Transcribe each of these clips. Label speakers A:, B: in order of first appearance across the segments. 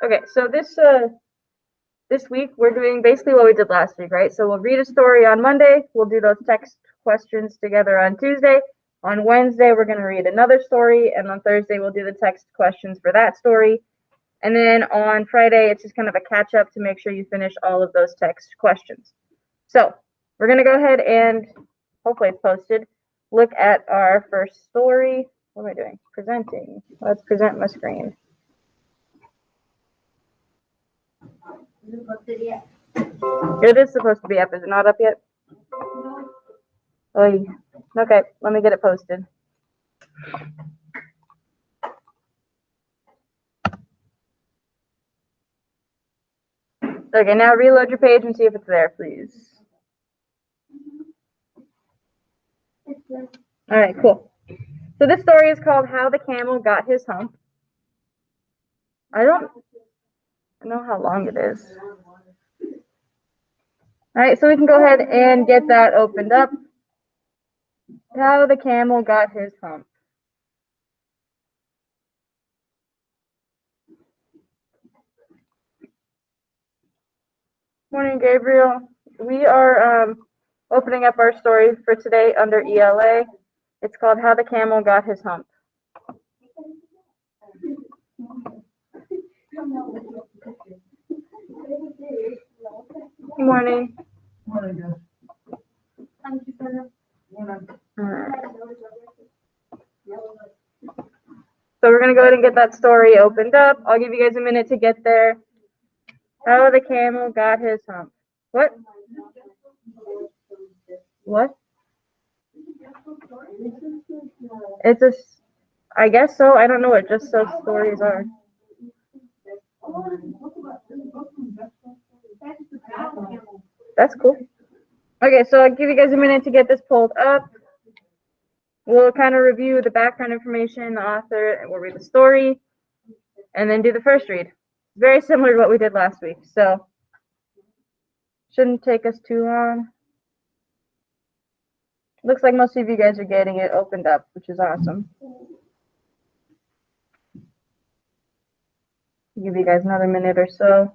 A: Okay, so this week we're doing basically what we did last week, right? So we'll read a story on Monday, we'll do those text questions together on Tuesday. On Wednesday, we're going to read another story, and on Thursday, we'll do the text questions for that story. And then on Friday, it's just kind of a catch up to make sure you finish all of those text questions. So we're going to go ahead and hopefully it's posted. Look at our first story. What am I doing? Presenting. Let's present my screen.
B: Is it posted yet?
A: It is supposed to be up. Is it not up yet?
B: No.
A: Oh, okay. Let me get it posted. Okay, now reload your page and see if it's there, please. All right, cool. So this story is called How the Camel Got His Hump. I don't know how long it is. All right, so we can go ahead and get that opened up. How the Camel Got His Hump. Morning, Gabriel. We are opening up our story for today under ELA. It's called How the Camel Got His Hump. Good morning.
C: Morning, guys.
A: So we're going to go ahead and get that story opened up. I'll give you guys a minute to get there. How the Camel Got His Hump. What? What? It's a, I guess so. I don't know what just so stories are. That's cool. Okay, so I'll give you guys a minute to get this pulled up. We'll kind of review the background information, the author, and we'll read the story, and then do the first read. Very similar to what we did last week, so shouldn't take us too long. Looks like most of you guys are getting it opened up, which is awesome. Give you guys another minute or so.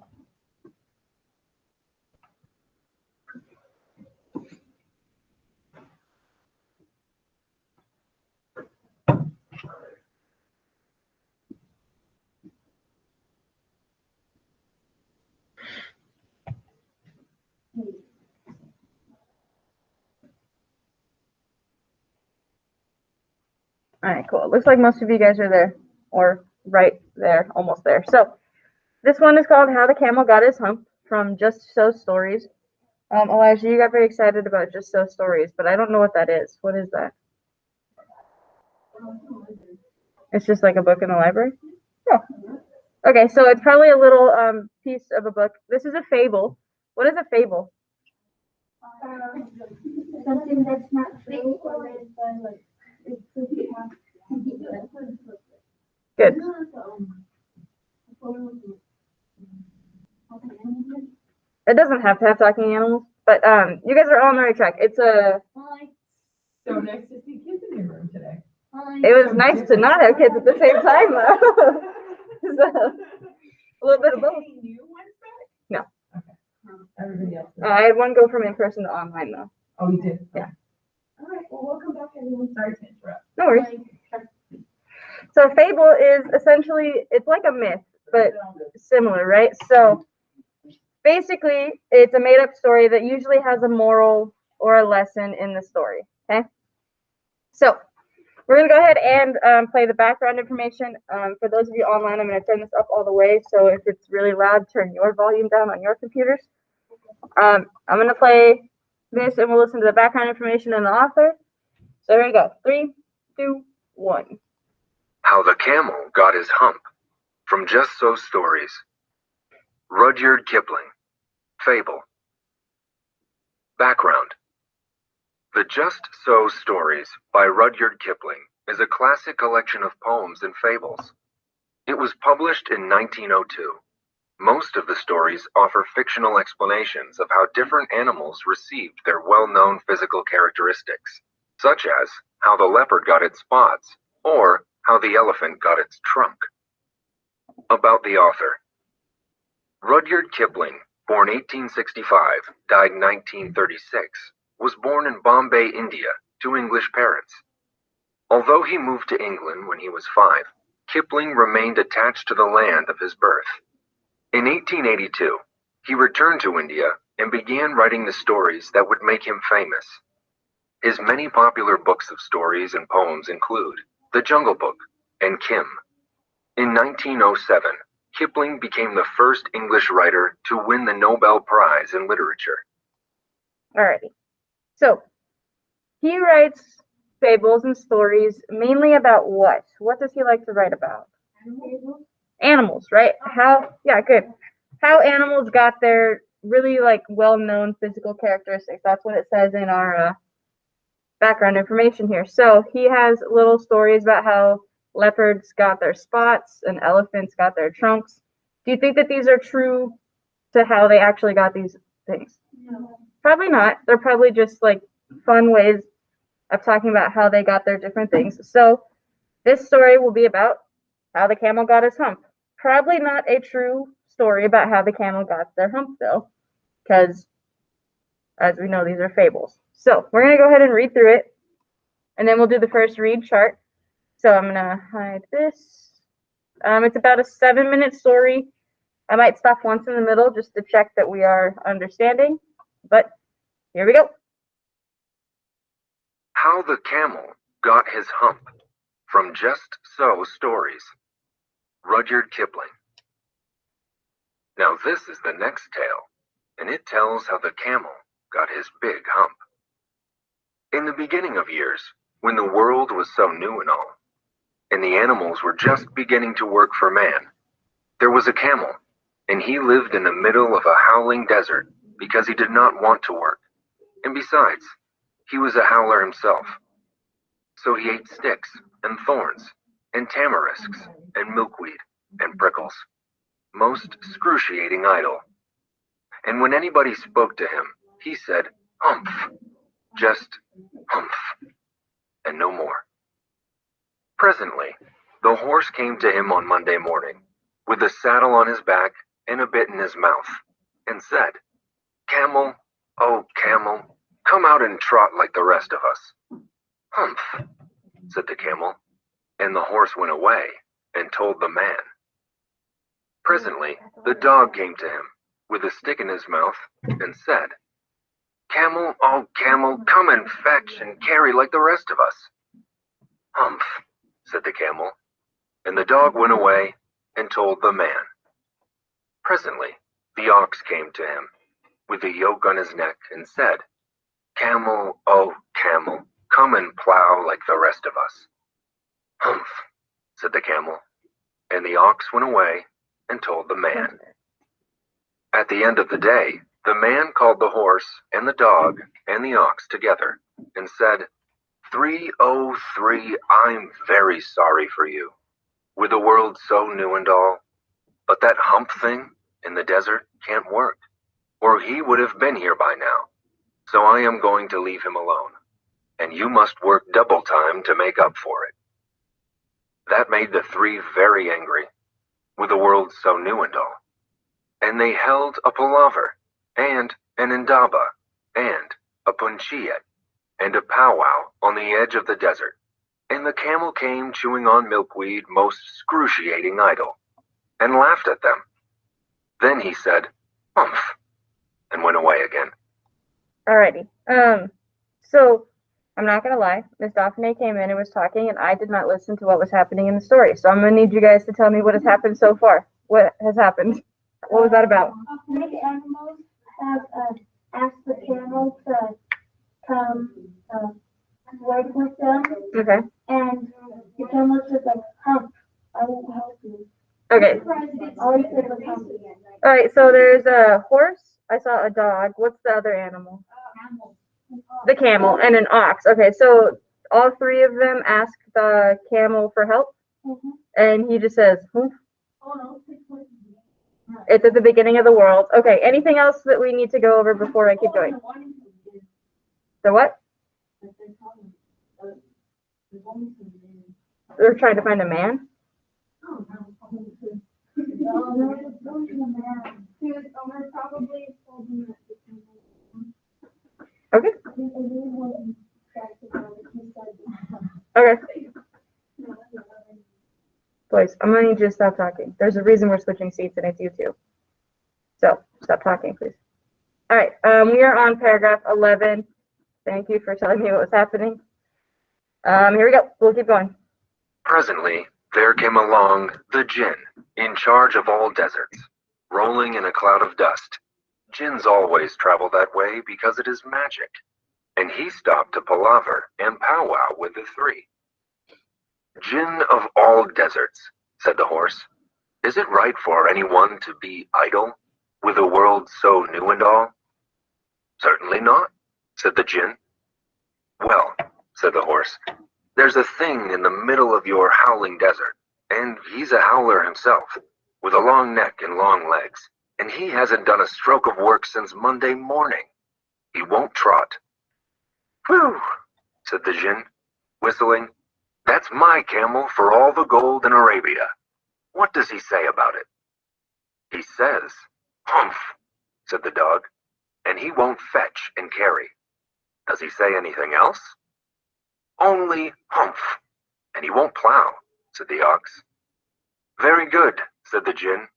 A: All right, cool. Looks like most of you guys are there, or right there, almost there. So this one is called How the Camel Got His Hump from Just So Stories. Elijah, you got very excited about Just So Stories, but I don't know what that is. What is that? It's just like a book in the library? Oh. Okay, so it's probably a little piece of a book. This is a fable. What is a fable?
B: Something that's not true or read by like
A: Good. It doesn't have to have talking animals, but you guys are all on the right track. It's a.
C: So nice to see kids in your room today.
A: It was nice to not have kids at the same time, though. So, a little bit of both.
C: Any new ones back?
A: No.
C: Okay. Everybody else.
A: I had one go from in person to online, though.
C: Oh, you did?
A: Yeah.
C: All right. Well, welcome back, everyone. Sorry to interrupt.
A: No worries. So a fable is essentially, it's like a myth, but similar, right? So basically, it's a made-up story that usually has a moral or a lesson in the story, okay? So we're going to go ahead and play the background information. For those of you online, I'm going to turn this up all the way, so if it's really loud, turn your volume down on your computers. I'm going to play this, and we'll listen to the background information and the author. So here we go. 3, 2, 1.
D: How the Camel Got His Hump from Just So Stories. Rudyard Kipling. Fable. Background. The Just So Stories by Rudyard Kipling is a classic collection of poems and fables. It was published in 1902. Most of the stories offer fictional explanations of how different animals received their well-known physical characteristics, such as how the leopard got its spots, or how the elephant got its trunk. About the author. Rudyard Kipling, born 1865, died 1936, was born in Bombay, India, to English parents. Although he moved to England when he was 5, Kipling remained attached to the land of his birth. In 1882, he returned to India and began writing the stories that would make him famous. His many popular books of stories and poems include The Jungle Book and Kim. In 1907, Kipling became the first English writer to win the Nobel Prize in Literature.
A: Alrighty. So, he writes fables and stories mainly about what? What does he like to write about? Animals, right? Good. How animals got their really well-known physical characteristics. That's what it says in our background information here. So he has little stories about how leopards got their spots and elephants got their trunks. Do you think that these are true to how they actually got these things?
B: No.
A: Probably not. They're probably just fun ways of talking about how they got their different things. So this story will be about how the camel got his hump. Probably not a true story about how the camel got their hump, though, because as we know, these are fables. So we're going to go ahead and read through it, and then we'll do the first read chart. So I'm going to hide this. It's about a 7-minute story. I might stop once in the middle just to check that we are understanding, but here we go.
D: How the Camel Got His Hump, from Just So Stories. Rudyard Kipling. Now this is the next tale, and it tells how the camel got his big hump. In the beginning of years, when the world was so new and all, and the animals were just beginning to work for man, there was a camel, and he lived in the middle of a howling desert because he did not want to work, and besides, he was a howler himself. So he ate sticks and thorns and tamarisks and milkweed and prickles, most excruciating idle. And when anybody spoke to him, he said, "Humph," just humph, and no more. Presently, the horse came to him on Monday morning, with a saddle on his back and a bit in his mouth, and said, "Camel, oh camel, come out and trot like the rest of us." "Humph," said the camel, and the horse went away and told the man. Presently, the dog came to him, with a stick in his mouth, and said, "Camel, oh camel, come and fetch and carry like the rest of us." "Humph," said the camel, and the dog went away and told the man. Presently, the ox came to him, with a yoke on his neck, and said, "Camel, oh camel, come and plow like the rest of us." "Humph," said the camel, and the ox went away and told the man. At the end of the day, the man called the horse and the dog and the ox together and said, 303, I'm very sorry for you, with the world so new and all, but that hump thing in the desert can't work, or he would have been here by now. So I am going to leave him alone, and you must work double time to make up for it." That made the three very angry, with the world so new and all. And they held a palaver, and an indaba, and a punchiyat, and a powwow on the edge of the desert. And the camel came chewing on milkweed most excruciating idle, and laughed at them. Then he said, "Humph," and went away again.
A: Alrighty. So I'm not gonna lie, Miss Daphne came in and was talking, and I did not listen to what was happening in the story. So I'm gonna need you guys to tell me what has happened so far. What has happened? What was that about?
B: Many animals have asked the camel to come work with them,
A: Okay.
B: and the camel said "Hump, I will help you."
A: Okay.
B: All he said was "Hump."
A: All right. So there's a horse. I saw a dog. What's the other animal? The camel and an ox. Okay. So all three of them ask the camel for help, and he just says, "Humph." It's at the beginning of the world. Okay. Anything else that we need to go over before I keep going? The what? They're trying to find a man?
B: Homer probably told him that the camel.
A: Okay.
B: I think everyone was distracted by what he said.
A: Okay.
B: No.
A: Boys, I'm gonna need you to stop talking. There's a reason we're switching seats and it's you two. So stop talking, please. All right. We are on paragraph 11. Thank you for telling me what was happening. Here we go. We'll keep going.
D: Presently, there came along the Jinn, in charge of all deserts, rolling in a cloud of dust. Jinns always travel that way because it is magic. And he stopped to palaver and powwow with the three. Jinn of all deserts, said the horse, is it right for anyone to be idle, with a world so new and all? Certainly not, said the Jinn. Well, said the horse, there's a thing in the middle of your howling desert, and he's a howler himself, with a long neck and long legs, and he hasn't done a stroke of work since Monday morning. He won't trot. Whew, said the Jinn, whistling. That's my camel for all the gold in Arabia. What does he say about it? He says, humph, said the dog, and he won't fetch and carry. Does he say anything else? Only humph, and he won't plow, said the ox. Very good, said the Jinn.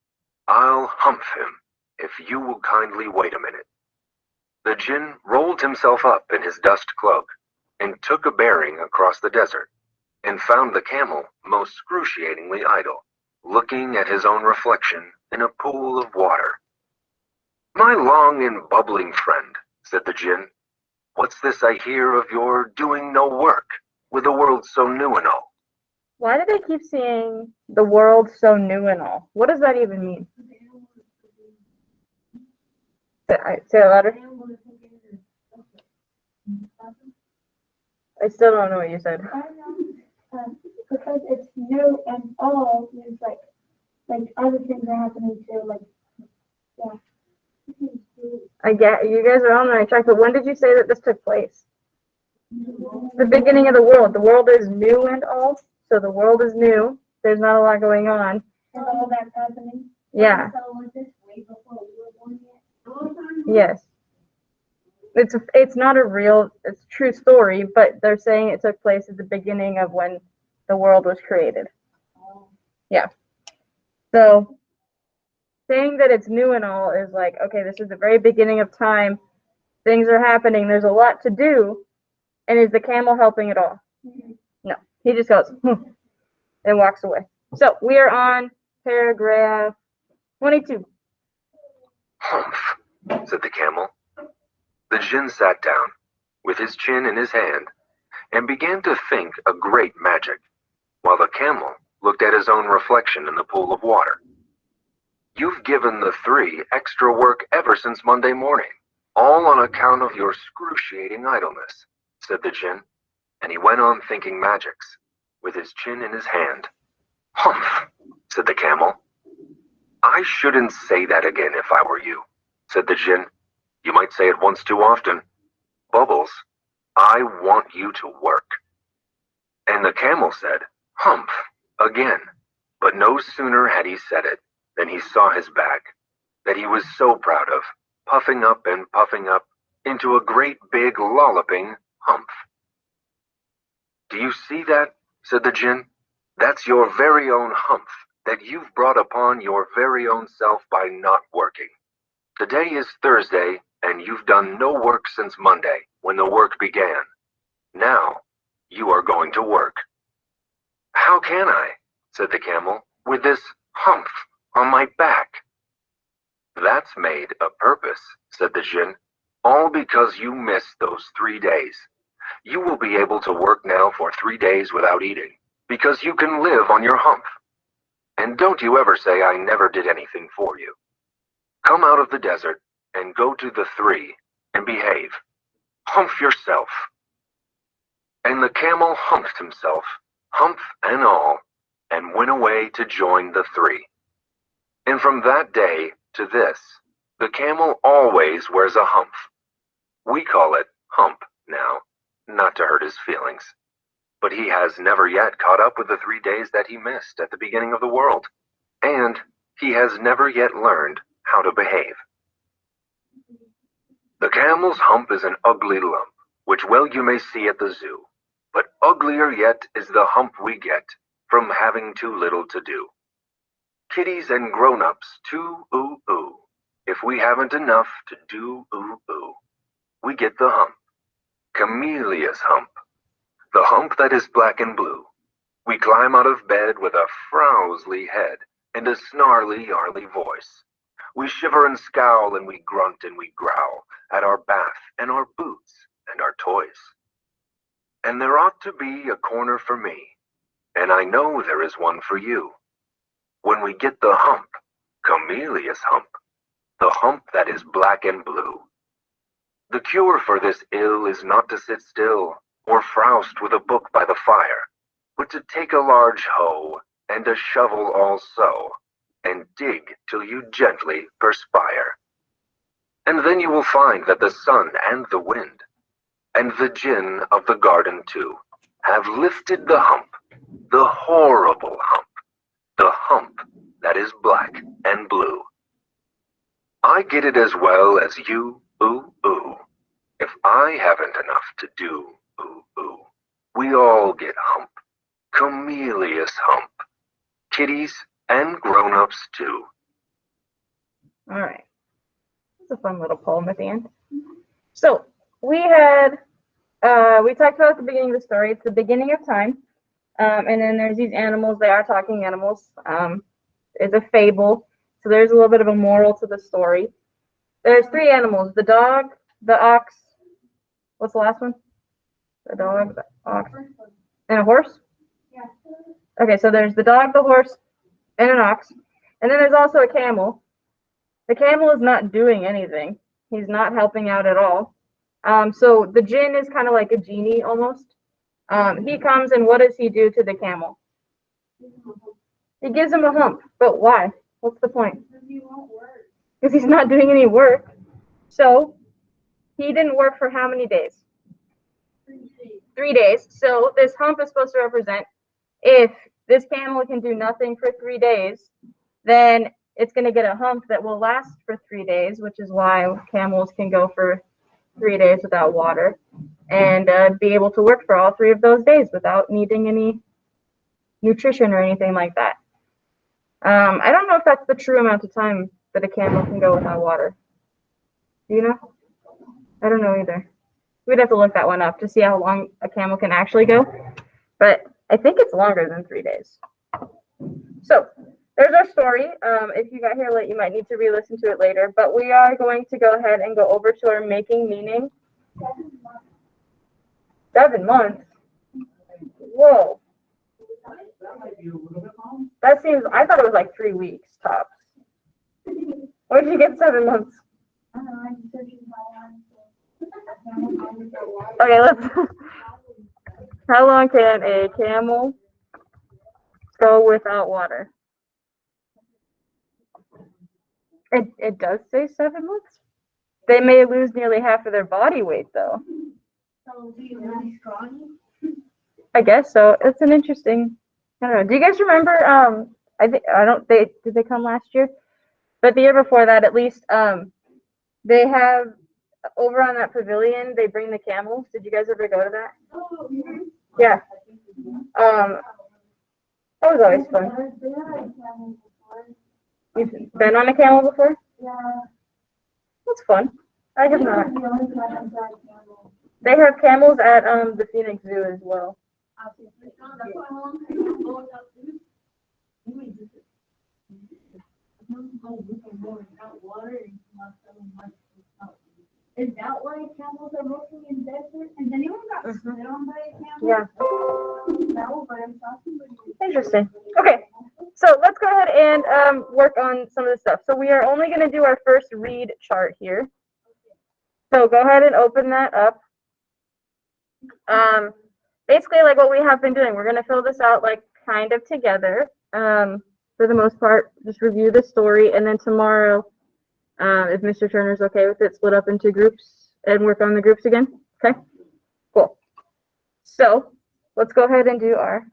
D: I'll humph him, if you will kindly wait a minute. The Jinn rolled himself up in his dust cloak, and took a bearing across the desert, and found the camel most excruciatingly idle, looking at his own reflection in a pool of water. My long and bubbling friend, said the Jinn, what's this I hear of your doing no work, with the world so new and all?
A: Why do they keep seeing the world so new and all? What does that even mean? Say it louder. I still don't know what you said.
B: Because it's new and all means like other things are happening too, like yeah.
A: I get you guys are on the right track, but when did you say that this took place? The beginning of the world. The world is new and all, so the world is new. There's not a lot going on.
B: And all that's happening.
A: Yeah.
B: So was this way before we were born yet?
A: Yes. It's not a real, it's a true story, but they're saying it took place at the beginning of when the world was created. Yeah. So saying that it's new and all is like, okay, this is the very beginning of time. Things are happening. There's a lot to do. And is the camel helping at all? No. He just goes, and walks away. So we are on paragraph 22.
D: Humph, said the camel. The Jinn sat down, with his chin in his hand, and began to think a great magic, while the camel looked at his own reflection in the pool of water. You've given the three extra work ever since Monday morning, all on account of your excruciating idleness, said the Jinn, and he went on thinking magics, with his chin in his hand. Humph, said the camel. I shouldn't say that again if I were you, said the Jinn. You might say it once too often. Bubbles, I want you to work. And the camel said, humph, again. But no sooner had he said it than he saw his back, that he was so proud of, puffing up into a great big lolloping humph. Do you see that? Said the Jinn. That's your very own humph that you've brought upon your very own self by not working. Today is Thursday, and you've done no work since Monday, when the work began. Now, you are going to work. How can I, said the camel, with this humph on my back? That's made a purpose, said the Jinn, all because you missed those 3 days. You will be able to work now for 3 days without eating, because you can live on your humph. And don't you ever say I never did anything for you. Come out of the desert and go to the three and behave. Humph yourself. And the camel humphed himself, humph and all, and went away to join the three. And from that day to this, the camel always wears a humph. We call it hump now, not to hurt his feelings. But he has never yet caught up with the 3 days that he missed at the beginning of the world. And he has never yet learned how to behave. The camel's hump is an ugly lump, which well you may see at the zoo. But uglier yet is the hump we get from having too little to do. Kiddies and grown-ups too, ooh, ooh. If we haven't enough to do, ooh, ooh. We get the hump. Camellia's hump. The hump that is black and blue. We climb out of bed with a frowsly head and a snarly, yarly voice. We shiver and scowl and we grunt and we growl at our bath and our boots and our toys. And there ought to be a corner for me, and I know there is one for you. When we get the hump, Camellia's hump, the hump that is black and blue. The cure for this ill is not to sit still or frowst with a book by the fire, but to take a large hoe and a shovel also, and dig till you gently perspire. And then you will find that the sun and the wind, and the gin of the garden too, have lifted the hump, the horrible hump, the hump that is black and blue. I get it as well as you, ooh, ooh. If I haven't enough to do, ooh, ooh. We all get hump, Camellia's hump, kiddies and grown-ups too.
A: All right. It's a fun little poem at the end. So we had, we talked about at the beginning of the story. It's the beginning of time. And then there's these animals. They are talking animals. It's a fable. So there's a little bit of a moral to the story. There's three animals: the dog, the ox. What's the last one? The dog, the ox, and a horse?
B: Yeah.
A: Okay, so there's the dog, the horse, and an ox. And then there's also a camel. The camel is not doing anything. He's not helping out at all. So the jinn is kind of like a genie almost. He comes and what does he do to the camel? He gives him a hump. But why? What's the point? Because he's not doing any work. So he didn't work for how many days? 3 days. So this hump is supposed to represent if this camel can do nothing for 3 days, then it's going to get a hump that will last for 3 days, which is why camels can go for 3 days without water and be able to work for all 3 of those days without needing any nutrition or anything like that. I don't know if that's the true amount of time that a camel can go without water. Do you know? I don't know either. We'd have to look that one up to see how long a camel can actually go. But I think it's longer than 3 days. So there's our story. If you got here late, you might need to re-listen to it later. But we are going to go ahead and go over to our making meaning. 7 months. Whoa. That seems, I thought it was like 3 weeks tops. Where did you get 7 months? Okay, let's. How long can a camel go without water? It does say 7 months. They may lose nearly half of their body weight, though.
B: So be really strong.
A: I guess so. It's an interesting. I don't know. Do you guys remember? Did they come last year? But the year before that, at least, they have over on that pavilion. They bring the camels. Did you guys ever go to that?
B: Oh,
A: Yeah. That was always fun. You've been on a camel before?
B: Yeah.
A: That's fun. I have not. They have camels at the Phoenix Zoo as well.
B: Is that why camels are mostly in desert? Has anyone got spit on by a camel?
A: Yeah.
B: No, but I'm talking about you.
A: Interesting. Okay. So let's go ahead and work on some of the stuff. So we are only going to do our first read chart here. So go ahead and open that up. Basically, like what we have been doing, we're going to fill this out like kind of together. For the most part, just review the story, and then tomorrow, if Mr. Turner's okay with it, split up into groups and work on the groups again. Okay, cool. So let's go ahead and do our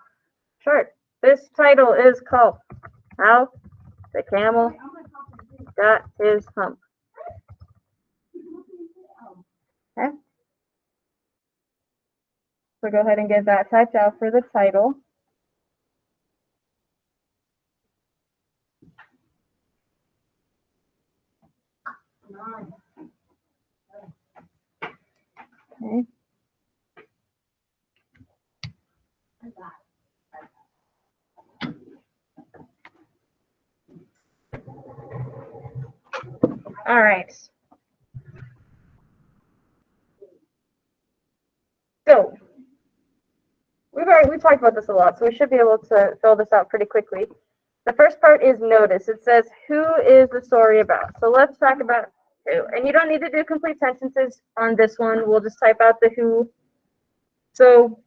A: chart. This title is called How the Camel Got His Hump. Okay. So go ahead and get that typed out for the title. Okay. All right. So we talked about this a lot, so we should be able to fill this out pretty quickly. The first part is notice. It says, who is the story about? So let's talk about who. And you don't need to do complete sentences on this one. We'll just type out the who. So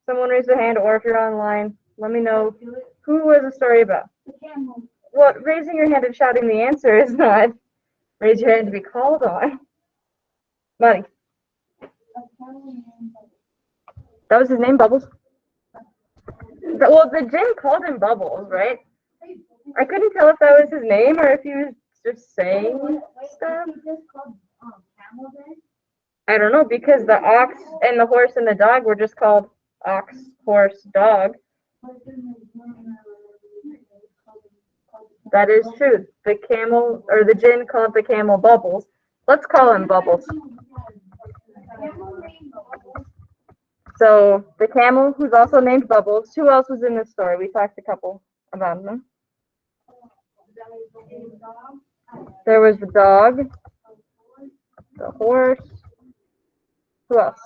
A: someone raise their hand, or if you're online, let me know who was the story about.
B: The camel.
A: Well, raising your hand and shouting the answer is not raise your hand to be called on. Money.
B: A camel named
A: That was his name, Bubbles? Well, the gin called him Bubbles, right? I couldn't tell if that was his name or if he was just saying stuff.
B: He just called camel then?
A: I don't know, because the ox and the horse and the dog were just called ox, horse, dog. That is true. The camel, or the gin called the camel Bubbles. Let's call him Bubbles. So the camel, who's also named Bubbles. Who else was in this story? We talked a couple about them. There was the dog, the horse. Who else?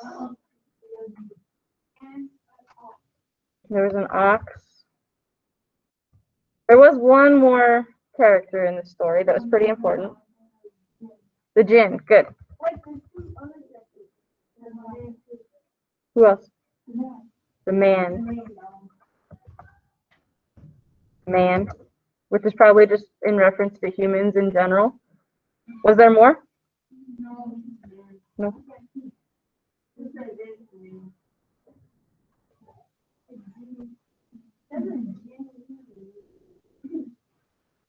A: There was an ox. There was one more character in the story that was pretty important. The jinn. Good. Who else? The man. Man. Which is probably just in reference to humans in general. Was there more? No.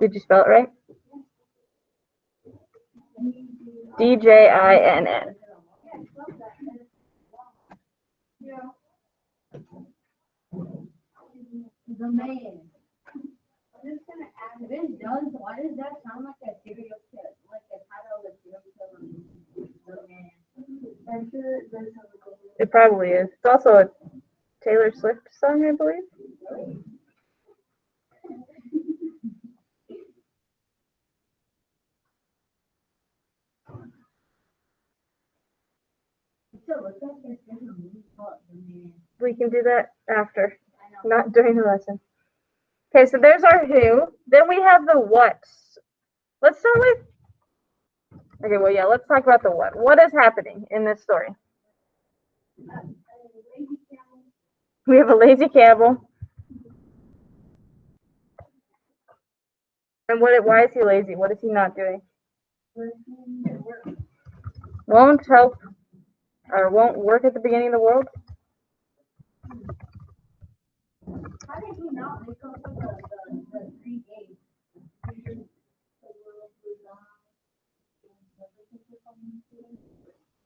A: Did you spell it right? D-J-I-N-N.
B: The man. I'm just gonna add, if it does, why does that sound like a serial killer? Like the title of a serial killer? The man. I'm sure it does have a cover.
A: It probably is. It's also a Taylor Swift song, I believe. We can do that after, not during the lesson. Okay, so there's our who. Then we have the what. Let's start with, okay, well, yeah, let's talk about the what. What is happening in this story? We have a lazy camel. And why is he lazy? What is he not doing? Won't help, or won't work at the beginning of the world?
B: How did he not make up for the 3 days?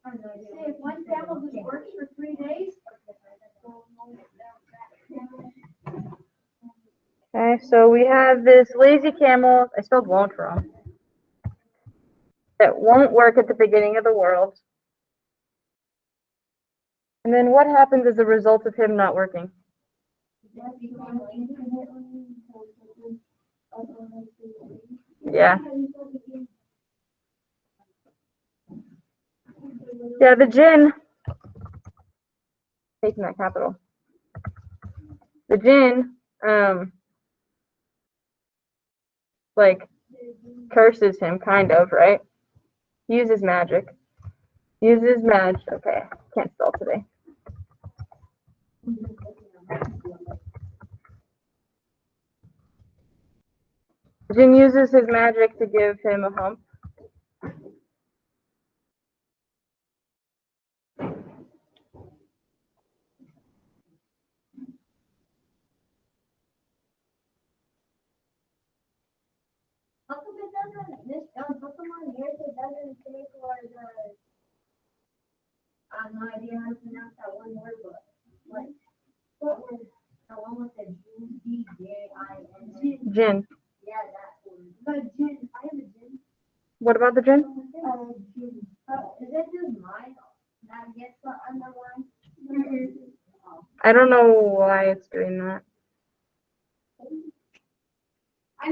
B: See, if one camel just works for 3 days.
A: Okay, so we have this lazy camel. I spelled won't wrong. That won't work at the beginning of the world. And then what happens as a result of him not working? Yeah. Yeah, the jinn, taking that capital. The jinn, like, curses him, kind of, right? Uses magic. Okay, can't spell today. Jin uses his magic to give him a hump.
B: How come it doesn't, this, how come on here it doesn't say for the have no idea how to pronounce that one word, but like, what was that one with the G-J-I-N?
A: Gin.
B: Yeah, that word. But gin, I have a gin.
A: What about the gin?
B: Gin. Is it just mine that gets the underline?
A: I don't know why it's doing that.
B: I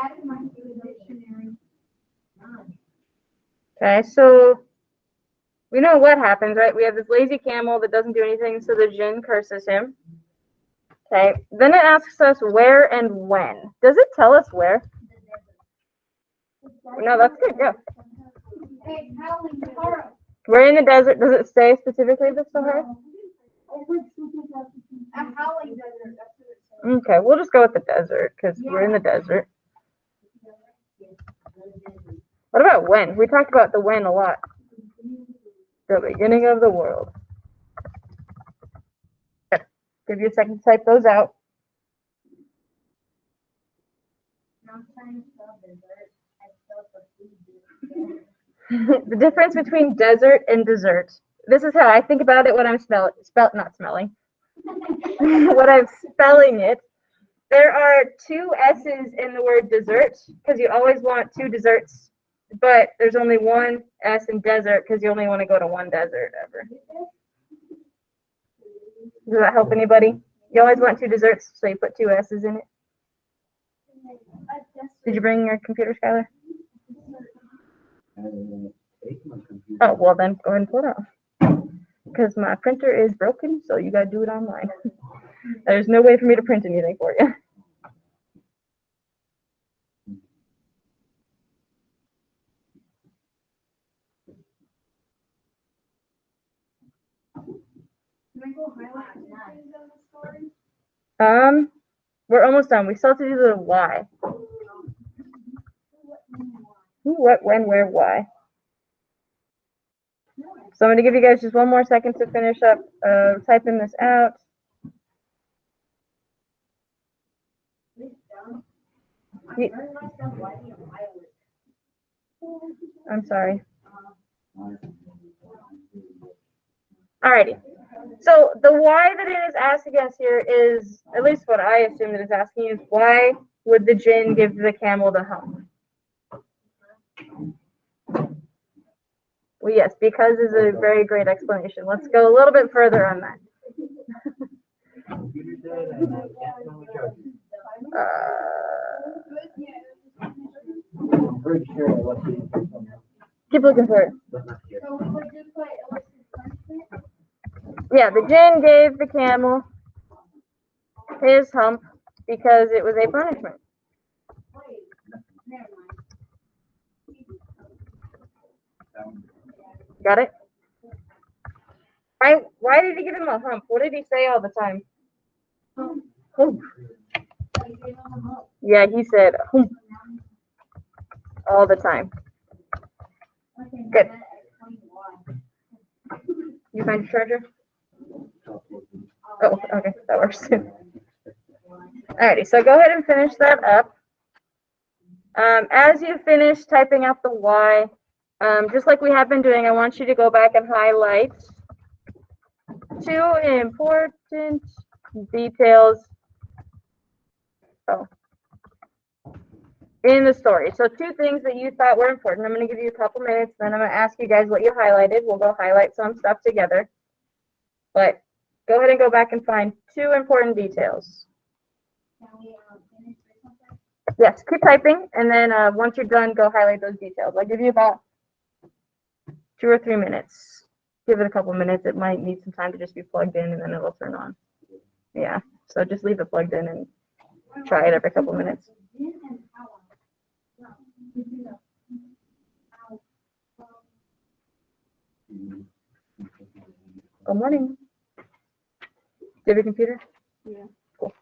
B: added mine to the dictionary.
A: Okay, so we know what happens, right? We have this lazy camel that doesn't do anything, so the jinn curses him. Okay, then it asks us where and when. Does it tell us where? No, that's good, yeah.
B: Hey, howling Sahara.
A: We're in the desert. Does it say specifically the Sahara?
B: A howling desert. That's what it says.
A: Okay, we'll just go with the desert because we're in the desert. What about when? We talked about the when a lot. The beginning of the world. Okay, give you a second to type those out.
B: I'm trying to spell desert. I spelled the food.
A: The difference between desert and dessert. This is how I think about it when I'm not smelling. When I'm spelling it. There are two S's in the word dessert because you always want two desserts, but there's only one S in desert because you only want to go to one desert ever. Does that help anybody? You always want two desserts, so you put two S's in it. Did you bring your computer, Skylar? Oh, well then go ahead and pull it out. Because my printer is broken, so you gotta do it online. There's no way for me to print anything for you. We're almost done. We still have to do the why. Who, what, when, where, why. So I'm going to give you guys just one more second to finish up typing this out. I'm sorry. Alrighty. So the why that it is asking us here is, at least what I assume that it's asking is, why would the jinn give the camel the hump? Well, yes, because is a very great explanation. Let's go a little bit further on that. Keep looking for it. Yeah, the jinn gave the camel his hump because it was a punishment. Got it? Why did he give him a hump? What did he say all the time? Hump. Yeah, he said hump all the time. Good. You find your charger? Oh, okay, that works too. Alrighty, so go ahead and finish that up. As you finish typing out the why, just like we have been doing, I want you to go back and highlight two important details in the story. So two things that you thought were important. I'm going to give you a couple minutes, then I'm going to ask you guys what you highlighted. We'll go highlight some stuff together. But go ahead and go back and find two important details. Yes, keep typing, and then once you're done, go highlight those details. I'll give you about 2 or 3 minutes. Give it a couple minutes. It might need some time to just be plugged in, and then it'll turn on. Yeah, so just leave it plugged in and try it every couple minutes. Good morning. Do you have a computer?
B: Yeah.
A: Cool.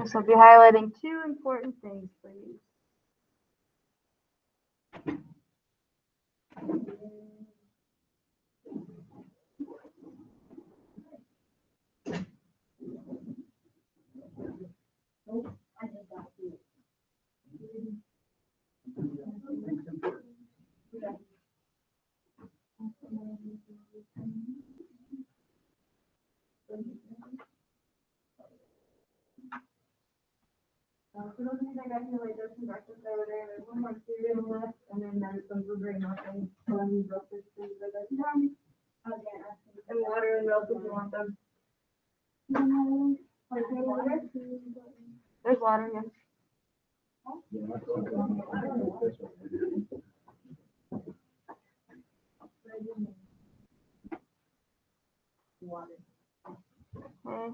A: Okay, so be highlighting two important things, please.
B: I just got to.
A: For those of you that got here late, there's some breakfast over there. There's one more cereal left, and then there's some blueberry muffins, some breakfast things like that. And water and milk if you want them. There's water, yes. Okay.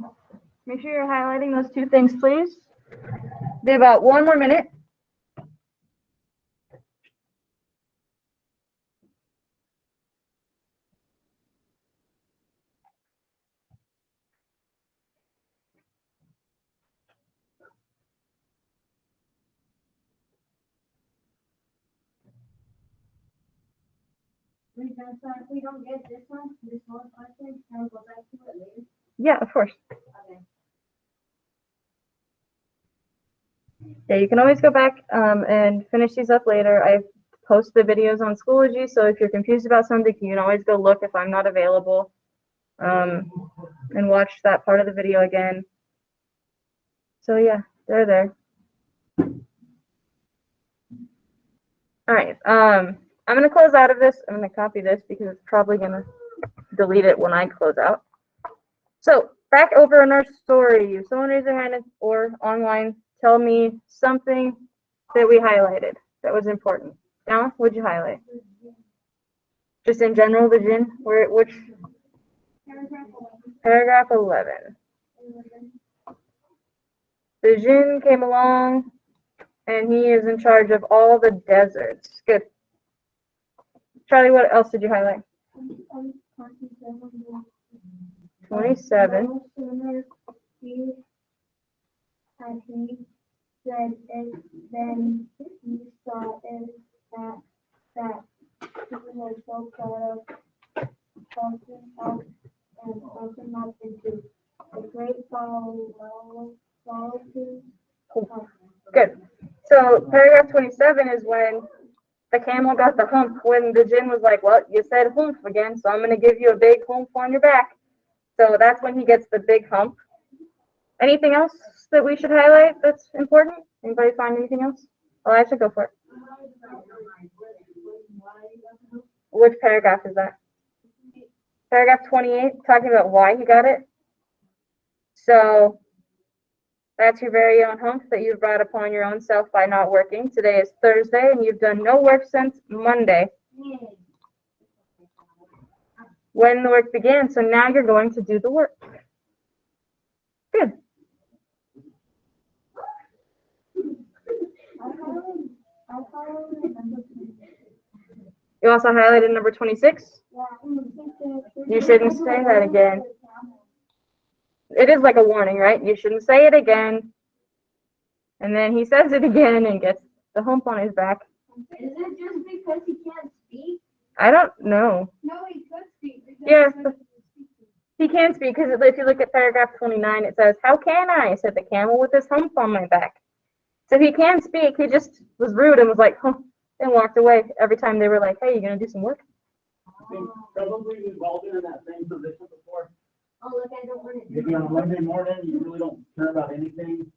A: Make sure you're highlighting those two things, please. Be about 1 more minute.
B: So if we don't get this one question, can we go back to it later?
A: Yeah, of course.
B: Okay.
A: Yeah, you can always go back and finish these up later. I post the videos on Schoology, so if you're confused about something, you can always go look if I'm not available and watch that part of the video again. So yeah, they're there. All right, I'm gonna close out of this. I'm gonna copy this because it's probably gonna delete it when I close out. So back over in our story, if someone raise their hand or online, tell me something that we highlighted that was important. Now, what'd you highlight? Just in general, the gin? Which? Paragraph 11. The jinn came along, and he is in charge of all the deserts. Good. Charlie, what else did you highlight? 27.
B: No sooner he had he said it than he saw it that he was so proud of something up and something up into a great solitude.
A: Good. So paragraph 27 is when the camel got the hump, when the jinn was like, well, you said hump again, so I'm going to give you a big hump on your back. So that's when he gets the big hump. Anything else that we should highlight that's important? Anybody find anything else? Oh, I should go for it. Which paragraph is that? Paragraph 28, talking about why he got it. So that's your very own hump that you've brought upon your own self by not working. Today is Thursday, and you've done no work since Monday, when the work began. So now you're going to do the work. Good. You also highlighted number 26. You shouldn't say that again. It is like a warning, right? You shouldn't say it again. And then he says it again and gets the hump on his back.
B: Is it just because he can't speak?
A: I don't know.
B: No, he could speak.
A: Yeah, he can speak because if you look at paragraph 29, it says, "How can I?" said the camel with his hump on my back. So he can speak. He just was rude and was like, "Huh," and walked away every time they were like, "Hey, you gonna do some work?"
E: I think probably we've all been in that same position before.
B: Oh, look, I don't want to do
E: Maybe on a Monday morning, you really don't care about anything.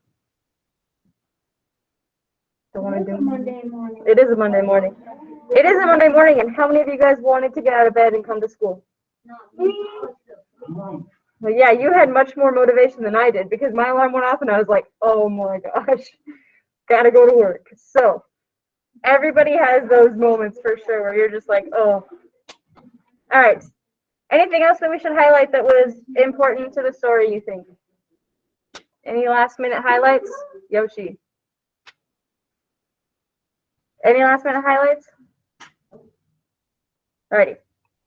A: Don't want to do.
B: Monday morning.
A: It is a Monday morning. It is a Monday morning, and how many of you guys wanted to get out of bed and come to school?
B: Not me.
A: Well, yeah, you had much more motivation than I did because my alarm went off and I was like, oh my gosh, gotta go to work. So everybody has those moments for sure where you're just like, oh. All right. Anything else that we should highlight that was important to the story, you think? Any last minute highlights? Yoshi. Any last minute highlights? Alrighty.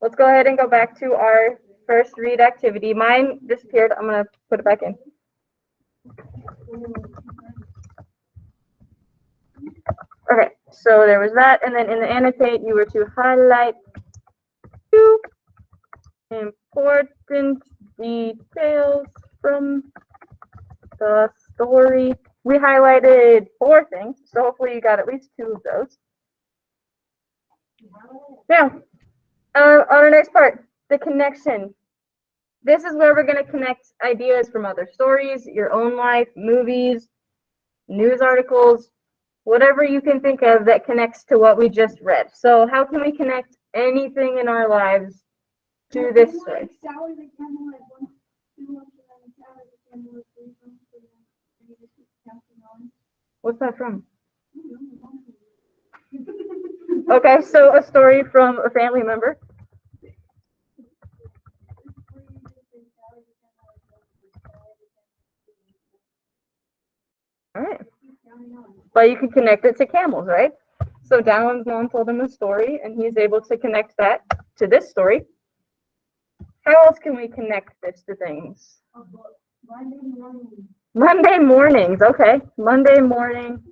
A: Let's go ahead and go back to our first read activity. Mine disappeared. I'm going to put it back in. Okay, so there was that, and then in the annotate, you were to highlight 2 important details from the story. We highlighted 4 things, so hopefully you got at least 2 of those. Now, on the next part, the connection. This is where we're going to connect ideas from other stories, your own life, movies, news articles, whatever you can think of that connects to what we just read. So how can we connect anything in our lives to this story?
B: Sally the camel had 1, 2 lumps, and then Sally the camel had 3 lumps, and then you just keep counting on.
A: What's that from? Okay, so a story from a family member. All right. But you can connect it to camels, right? So Dallon's mom told him a story, and he's able to connect that to this story. How else can we connect this to things? Monday mornings, okay. Monday morning.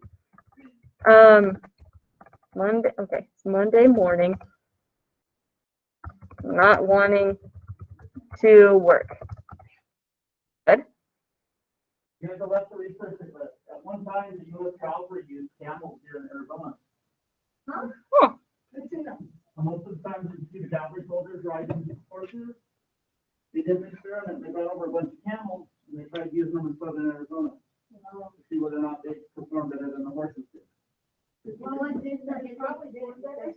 A: Monday morning. Not wanting to work. Good.
E: Here's a lesser research list. At one time, the U.S. Cavalry used camels here in Arizona.
A: Huh.
E: Most of the time, you see the cavalry soldiers riding horses. They did an experiment. They brought over a bunch of camels, and they tried using them in southern Arizona to see whether or not they performed better than the horses did.
B: Well, it did that. It probably did better.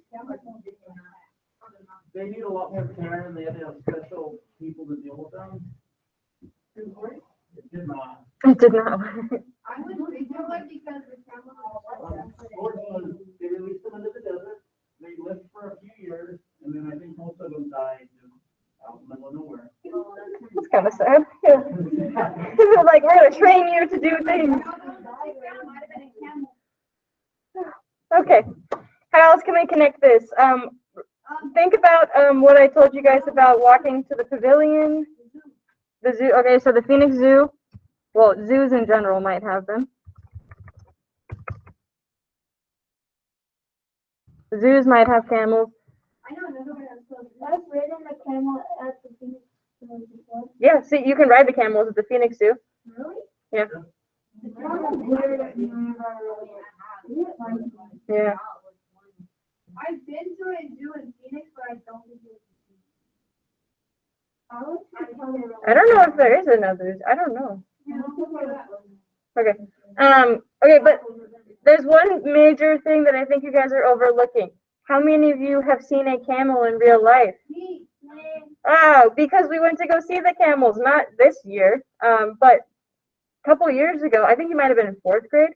E: They need a lot more care, and they had to have special people to deal with them. It did not.
A: I did not.
B: I would think it would because the camel
E: Horses, they released them into the desert. They lived for a few years, and then I think most of them died out in the middle of nowhere.
A: That's kind of sad. Yeah. They're like, we're going to train you to do things. Okay. How else can we connect this? Think about what I told you guys about walking to the pavilion. The zoo. Okay, so the Phoenix Zoo. Well, zoos in general might have them. Zoos might have camels.
B: I know another one I've ridden the camel at the Phoenix before.
A: Yeah, see, you can ride the camels at the Phoenix Zoo.
B: Really?
A: Yeah. Yeah.
B: I've been to a zoo in Phoenix, but I don't think it was.
A: I don't know if there is another. I don't know. Okay. Okay, but there's one major thing that I think you guys are overlooking. How many of you have seen a camel in real life? Oh, because we went to go see the camels, not this year, but a couple years ago. I think you might have been in 4th grade.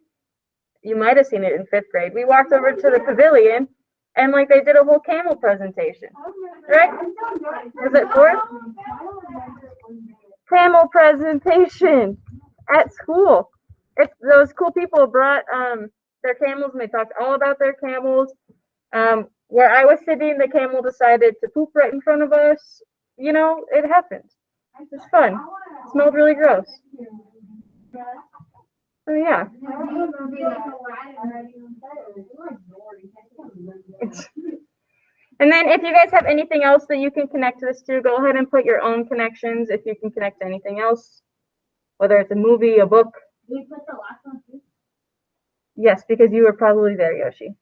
A: You might have seen it in 5th grade. We walked over to the pavilion, and like they did a whole camel presentation. Right? Was it 4th? Camel presentation at school. It's those cool people brought their camels, and they talked all about their camels. Where I was sitting, the camel decided to poop right in front of us. You know, it happened. It's fun. It smelled really gross. So yeah. And then if you guys have anything else that you can connect this to, go ahead and put your own connections if you can connect to anything else, whether it's a movie, a book.
B: We put the last one too.
A: Yes, because you were probably there, Yoshi.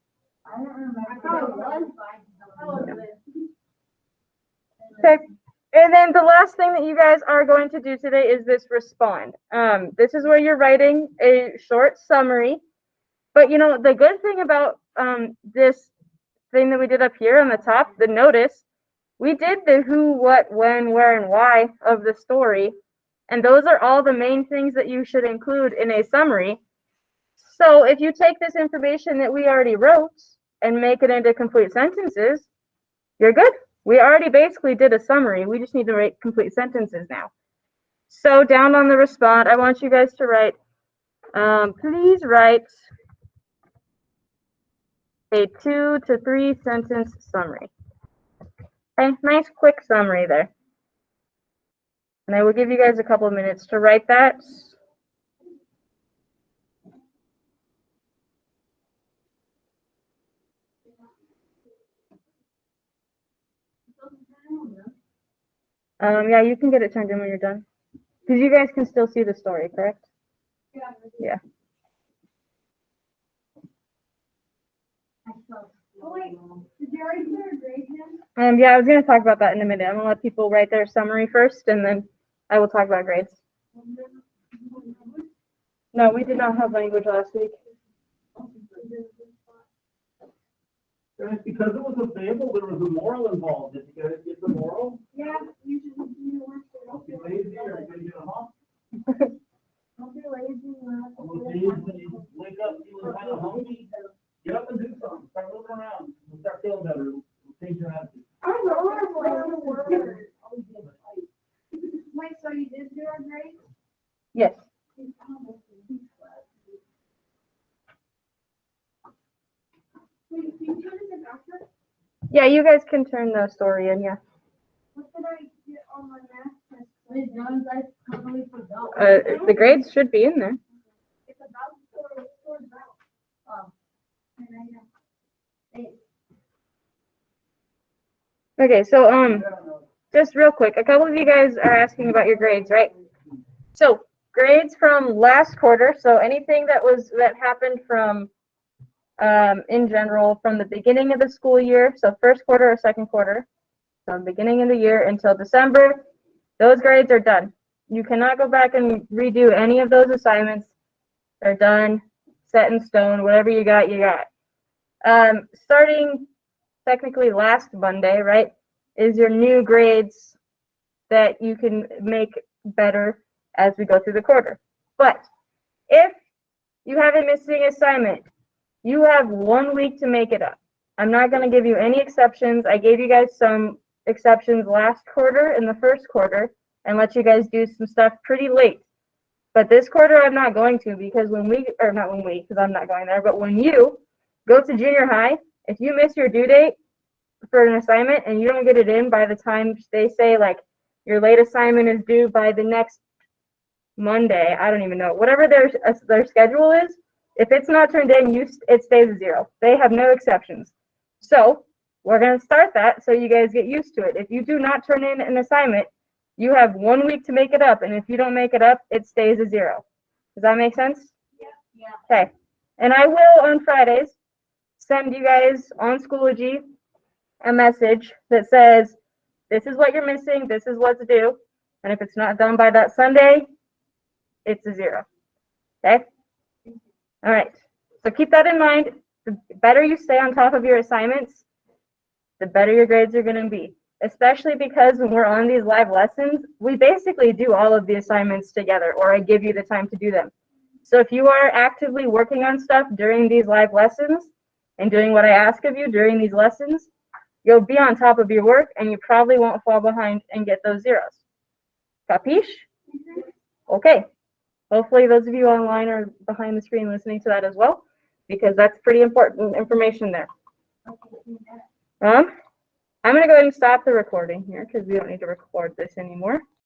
B: I don't remember. I thought it was.
A: Okay. And then the last thing that you guys are going to do today is this respond. This is where you're writing a short summary. But you know, the good thing about this thing that we did up here on the top, the notice, we did the who, what, when, where, and why of the story. And those are all the main things that you should include in a summary. So if you take this information that we already wrote and make it into complete sentences, you're good. We already basically did a summary. We just need to write complete sentences now. So down on the respond, I want you guys to write, please write a 2 to 3 sentence summary. Okay, nice quick summary there. And I will give you guys a couple of minutes to write that. Yeah, you can get it turned in when you're done. Because you guys can still see the story, correct? Yeah.
B: Oh wait, did you already do your grade then?
A: Yeah, I was gonna talk about that in a minute. I'm gonna let people write their summary first, and then I will talk about grades. No, we did not have language last week.
E: Guys, because it was a fable, there was a moral involved. Did you guys get the moral?
B: Yeah, you should do your work.
E: Don't be lazy or you're gonna get a hump.
B: Don't be lazy.
E: On those days when you wake up feeling kind of hungry, get up and do something. Start moving around. You'll start feeling better. It'll change your attitude.
B: I know I'm playing the word. Wait, so you did do our grade?
A: Yes.
B: Wait, can you turn it after?
A: Yeah, you guys can turn the story in. Yeah.
B: What did I get on my math test? Wait, Jones, I totally forgot.
A: The grades should be in there.
B: It's about the story about. Oh. And I know. Thanks.
A: Okay, so just real quick, a couple of you guys are asking about your grades, right? So grades from last quarter. So anything that happened from in general from the beginning of the school year, so first quarter or second quarter, from beginning of the year until December, those grades are done. You cannot go back and redo any of those assignments. They're done, set in stone. Whatever you got, you got. Starting technically last Monday, right, is your new grades that you can make better as we go through the quarter. But if you have a missing assignment, you have 1 week to make it up. I'm not going to give you any exceptions. I gave you guys some exceptions last quarter in the first quarter and let you guys do some stuff pretty late. But this quarter I'm not going to, because because I'm not going there, but when you go to junior high, if you miss your due date for an assignment and you don't get it in by the time they say like your late assignment is due by the next Monday, I don't even know, whatever their schedule is, if it's not turned in, it stays a 0. They have no exceptions. So we're going to start that so you guys get used to it. If you do not turn in an assignment, you have 1 week to make it up, and if you don't make it up, it stays a 0. Does that make sense?
B: Yeah.
A: Okay. And I will on Fridays send you guys on Schoology a message that says, this is what you're missing, this is what's due, and if it's not done by that Sunday, it's a 0. Okay? All right. So keep that in mind. The better you stay on top of your assignments, the better your grades are going to be. Especially because when we're on these live lessons, we basically do all of the assignments together, or I give you the time to do them. So if you are actively working on stuff during these live lessons and doing what I ask of you during these lessons, you'll be on top of your work and you probably won't fall behind and get those 0s. Capiche? Okay. Hopefully those of you online are behind the screen listening to that as well, because that's pretty important information there. I'm going to go ahead and stop the recording here because we don't need to record this anymore.